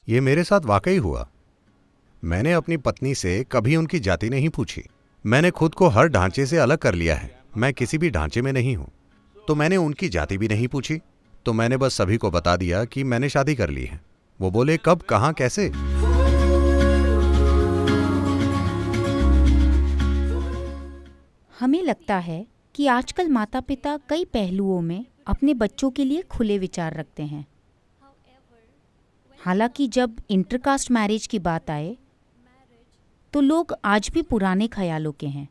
ये मेरे साथ वाकई हुआ। मैंने अपनी पत्नी से कभी उनकी जाति नहीं पूछी। मैंने खुद को हर ढांचे से अलग कर लिया है। मैं किसी भी ढांचे में नहीं हूं, तो मैंने उनकी जाति भी नहीं पूछी। तो मैंने बस सभी को बता दिया कि मैंने शादी कर ली है। वो बोले कब, कहां, कैसे। हमें लगता है कि आजकल माता पिता कई पहलुओं में अपने बच्चों के लिए खुले विचार रखते हैं। हालांकि जब इंटरकास्ट मैरिज की बात आए तो लोग आज भी पुराने ख्यालों के हैं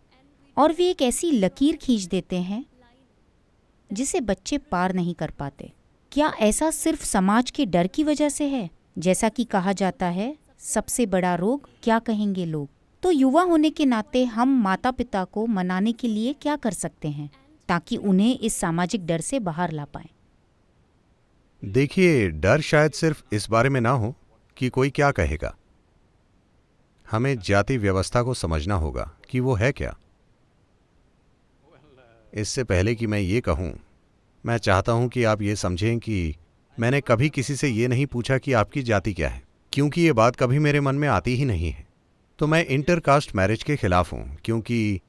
और वे एक ऐसी लकीर खींच देते हैं जिसे बच्चे पार नहीं कर पाते। क्या ऐसा सिर्फ समाज के डर की वजह से है? जैसा कि कहा जाता है, सबसे बड़ा रोग क्या कहेंगे लोग। तो युवा होने के नाते हम माता पिता को मनाने के लिए क्या कर सकते हैं ताकि उन्हें इस सामाजिक डर से बाहर ला पाएं? देखिए, डर शायद सिर्फ इस बारे में ना हो कि कोई क्या कहेगा। हमें जाति व्यवस्था को समझना होगा कि वो है क्या। इससे पहले कि मैं ये कहूं, मैं चाहता हूं कि आप ये समझें कि मैंने कभी किसी से ये नहीं पूछा कि आपकी जाति क्या है, क्योंकि ये बात कभी मेरे मन में आती ही नहीं है। तो मैं इंटरकास्ट मैरिज के खिलाफ हूं, क्योंकि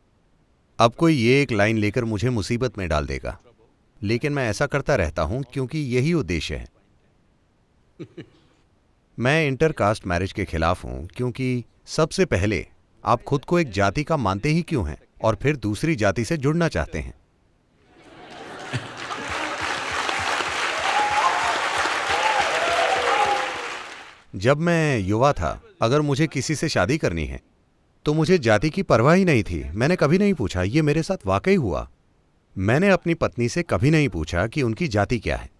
अब कोई ये एक लाइन लेकर मुझे मुसीबत में डाल देगा। लेकिन मैं ऐसा करता रहता हूं क्योंकि यही उद्देश्य है। मैं इंटरकास्ट मैरिज के खिलाफ हूं क्योंकि सबसे पहले आप खुद को एक जाति का मानते ही क्यों हैं और फिर दूसरी जाति से जुड़ना चाहते हैं। जब मैं युवा था, अगर मुझे किसी से शादी करनी है तो मुझे जाति की परवाह ही नहीं थी। मैंने कभी नहीं पूछा। ये मेरे साथ वाकई हुआ। मैंने अपनी पत्नी से कभी नहीं पूछा कि उनकी जाति क्या है।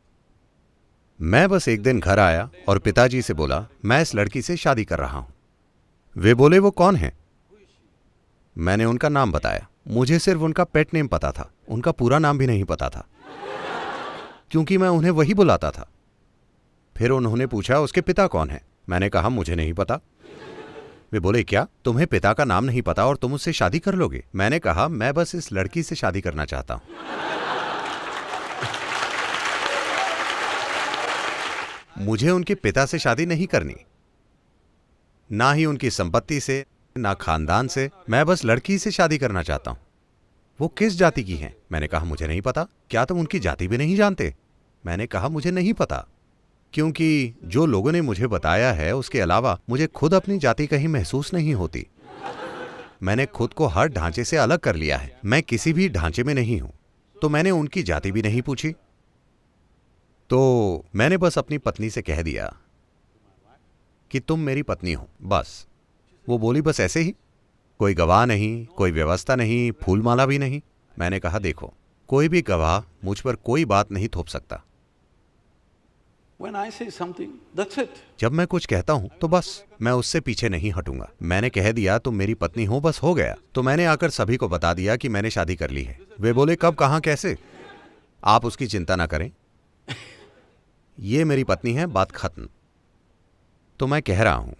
मैं बस एक दिन घर आया और पिताजी से बोला, मैं इस लड़की से शादी कर रहा हूं। वे बोले, वो कौन है? मैंने उनका नाम बताया। मुझे सिर्फ उनका पेट नेम पता था, उनका पूरा नाम भी नहीं पता था, क्योंकि मैं उन्हें वही बुलाता था। फिर उन्होंने पूछा, उसके पिता कौन है? मैंने कहा, मुझे नहीं पता। वे बोले, क्या तुम्हें पिता का नाम नहीं पता और तुम उससे शादी कर लोगे? मैंने कहा, मैं बस इस लड़की से शादी करना चाहता हूं। मुझे उनके पिता से शादी नहीं करनी, ना ही उनकी संपत्ति से, ना खानदान से। मैं बस लड़की से शादी करना चाहता हूं। वो किस जाति की है? मैंने कहा, मुझे नहीं पता। क्या तुम उनकी जाति भी नहीं जानते? मैंने कहा, मुझे नहीं पता, क्योंकि जो लोगों ने मुझे बताया है उसके अलावा मुझे खुद अपनी जाति कहीं महसूस नहीं होती। मैंने खुद को हर ढांचे से अलग कर लिया है। मैं किसी भी ढांचे में नहीं हूं, तो मैंने उनकी जाति भी नहीं पूछी। तो मैंने बस अपनी पत्नी से कह दिया कि तुम मेरी पत्नी हो, बस। वो बोली, बस ऐसे ही? कोई गवाह नहीं, कोई व्यवस्था नहीं, फूलमाला भी नहीं? मैंने कहा, देखो, कोई भी गवाह मुझ पर कोई बात नहीं थोप सकता। When I say something, that's it. जब मैं कुछ कहता हूं तो बस, मैं उससे पीछे नहीं हटूंगा। मैंने कह दिया तुम मेरी पत्नी हो, बस हो गया। तो मैंने आकर सभी को बता दिया कि मैंने शादी कर ली है। वे बोले, कब, कहां, कैसे? आप उसकी चिंता ना करें, ये मेरी पत्नी है, बात खत्म। तो मैं कह रहा हूं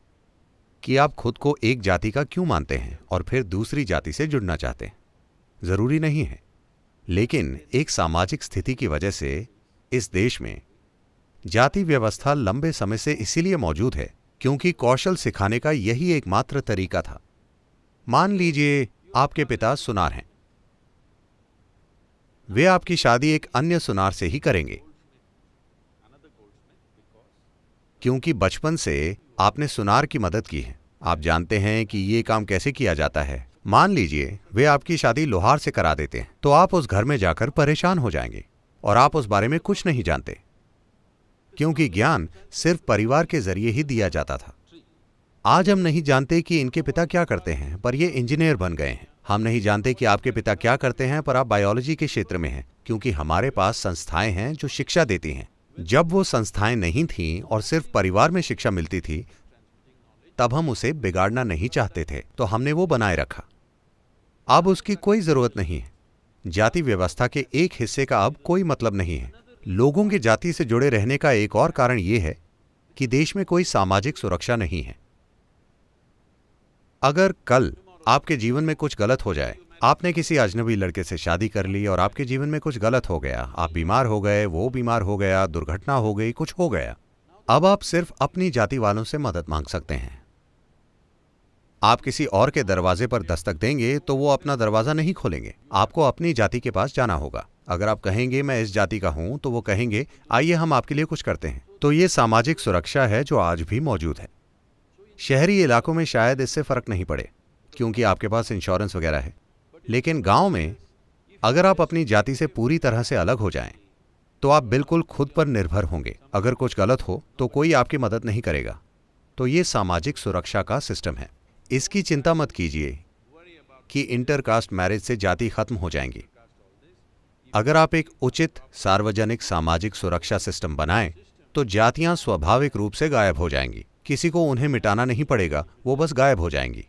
कि आप खुद को एक जाति का क्यों मानते हैं और फिर दूसरी जाति से जुड़ना चाहते हैं? जरूरी नहीं है, लेकिन एक सामाजिक स्थिति की वजह से इस देश में जाति व्यवस्था लंबे समय से इसीलिए मौजूद है क्योंकि कौशल सिखाने का यही एकमात्र तरीका था। मान लीजिए आपके पिता सुनार हैं, वे आपकी शादी एक अन्य सुनार से ही करेंगे, क्योंकि बचपन से आपने सुनार की मदद की है। आप जानते हैं कि ये काम कैसे किया जाता है। मान लीजिए वे आपकी शादी लोहार से करा देते हैं, तो आप उस घर में जाकर परेशान हो जाएंगे और आप उस बारे में कुछ नहीं जानते, क्योंकि ज्ञान सिर्फ परिवार के जरिए ही दिया जाता था। आज हम नहीं जानते कि इनके पिता क्या करते हैं, पर ये इंजीनियर बन गए हैं। हम नहीं जानते कि आपके पिता क्या करते हैं, पर आप बायोलॉजी के क्षेत्र में हैं, क्योंकि हमारे पास संस्थाएं हैं जो शिक्षा देती हैं। जब वो संस्थाएं नहीं थीं और सिर्फ परिवार में शिक्षा मिलती थी, तब हम उसे बिगाड़ना नहीं चाहते थे, तो हमने वो बनाए रखा। अब उसकी कोई जरूरत नहीं है। जाति व्यवस्था के एक हिस्से का अब कोई मतलब नहीं है। लोगों के जाति से जुड़े रहने का एक और कारण यह है कि देश में कोई सामाजिक सुरक्षा नहीं है। अगर कल आपके जीवन में कुछ गलत हो जाए, आपने किसी अजनबी लड़के से शादी कर ली और आपके जीवन में कुछ गलत हो गया, आप बीमार हो गए, वो बीमार हो गया, दुर्घटना हो गई, कुछ हो गया, अब आप सिर्फ अपनी जाति वालों से मदद मांग सकते हैं। आप किसी और के दरवाजे पर दस्तक देंगे तो वो अपना दरवाजा नहीं खोलेंगे, आपको अपनी जाति के पास जाना होगा। अगर आप कहेंगे मैं इस जाति का हूं तो वो कहेंगे आइए हम आपके लिए कुछ करते हैं। तो ये सामाजिक सुरक्षा है जो आज भी मौजूद है। शहरी इलाकों में शायद इससे फर्क नहीं पड़े क्योंकि आपके पास इंश्योरेंस वगैरह है, लेकिन गांव में अगर आप अपनी जाति से पूरी तरह से अलग हो जाएं तो आप बिल्कुल खुद पर निर्भर होंगे। अगर कुछ गलत हो तो कोई आपकी मदद नहीं करेगा। तो ये सामाजिक सुरक्षा का सिस्टम है। इसकी चिंता मत कीजिए कि इंटरकास्ट मैरिज से जाति खत्म हो जाएंगी। अगर आप एक उचित सार्वजनिक सामाजिक सुरक्षा सिस्टम बनाएं तो जातियां स्वाभाविक रूप से गायब हो जाएंगी। किसी को उन्हें मिटाना नहीं पड़ेगा, वो बस गायब हो जाएंगी।